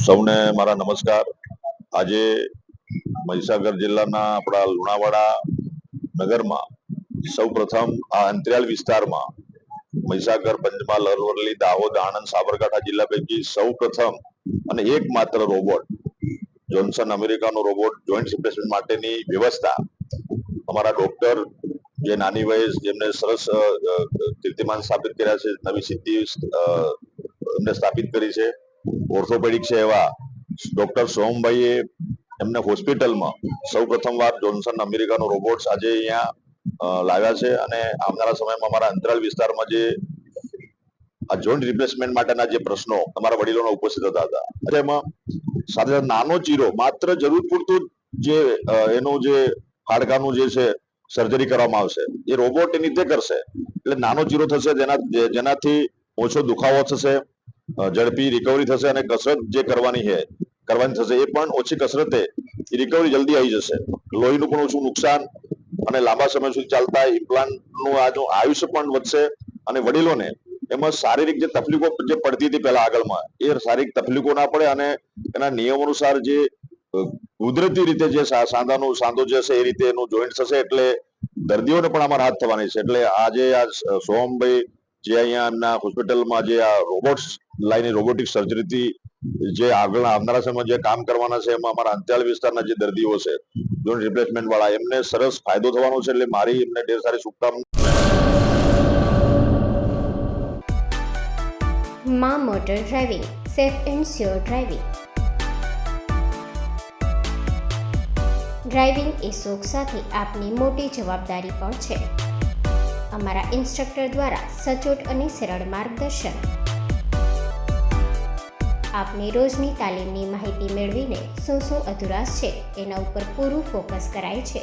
સૌને મારા નમસ્કાર. આજે મહીસાગર જિલ્લાના આપણા લુણાવાડા નગરમાં સૌ પ્રથમ આ અંતરિયાળ વિસ્તારમાં મહીસાગર, પંચમહાલ, અરવલ્લી, દાહોદ, આણંદ, સાબરકાંઠા જિલ્લા પૈકી સૌ પ્રથમ અને એકમાત્ર રોબોટ જોન્સન અમેરિકાનો રોબોટ જોઈન્ટ રિપ્લેસમેન્ટ માટેની વ્યવસ્થા અમારા ડોક્ટર જે નાની વયે જેમને સરસ કીર્તિમાન સ્થાપિત કર્યા છે, નવી સિદ્ધિ એમને સ્થાપિત કરી છે, ઓર્થોપેડિક છે એવા ડોક્ટર સોમભાઈએ એમને હોસ્પિટલમાં સૌ પ્રથમવાર જોન્સન અમેરિકાનો રોબોટ્સ આજે અહીંયા લાવ્યા છે અને આવનારા સમયમાં અમારા અંતરાળ વિસ્તારમાં જે આ જોઈન્ટ રિપ્લેસમેન્ટ માટેના જે પ્રશ્નો અમારા વડીલોના ઉપસ્થિત હતા એમાં સાથે નાનો ચીરો માત્ર જરૂર પૂરતું જે એનું જે હાડકાનું જે છે સર્જરી કરવામાં આવશે, એ રોબોટ એની રીતે કરશે એટલે નાનો ચીરો થશે જેનાથી ઓછો દુખાવો થશે, ઝડપી રિકવરી થશે અને કસરત જે કરવાની થશે એ પણ ઓછી કસરતે રિકવરી જલ્દી આવી જશે. લોહીનું પણ ઓછું નુકસાન અને લાંબા સમય સુધી ચાલતા ઇમ્પ્લાન્ટનું આયુષ્ય પણ વધશે અને વડીલોને એમાં શારીરિક જે તકલીફો જે પડતી હતી પહેલા આગળમાં એ શારીરિક તકલીફો ના પડે અને એના નિયમ અનુસાર જે કુદરતી રીતે જે સાંધો જે છે એ રીતે એનું જોઈન્ટ થશે એટલે દર્દીઓને પણ આમાં રાહત થવાની છે. એટલે આજે આ સોમભાઈ જે અહીંયા એમના હોસ્પિટલમાં જે આ રોબોટ્સ લાઈને રોબોટિક સર્જરીથી જે આગળના આવનારા સમયમાં જે કામ કરવાના છે એમાં અમારા અંતરિયાળ વિસ્તારના જે દર્દીઓ છે જોઈન્ટ રિપ્લેસમેન્ટ વાળા એમને સરસ ફાયદો થવાનો છે. એટલે મારી એમને ઢેર સારી શુભકામના. માં motor driving, safe and sure driving. Driving એ શોખ સાથે આપની મોટી જવાબદારી પણ છે. અમારા ઇન્સ્ટ્રક્ટર દ્વારા સચોટ અને સરળ માર્ગદર્શન. આપની રોજની તાલીમની માહિતી મેળવીને શું અધુરાશ છે એના ઉપર પૂરું ફોકસ કરાય છે.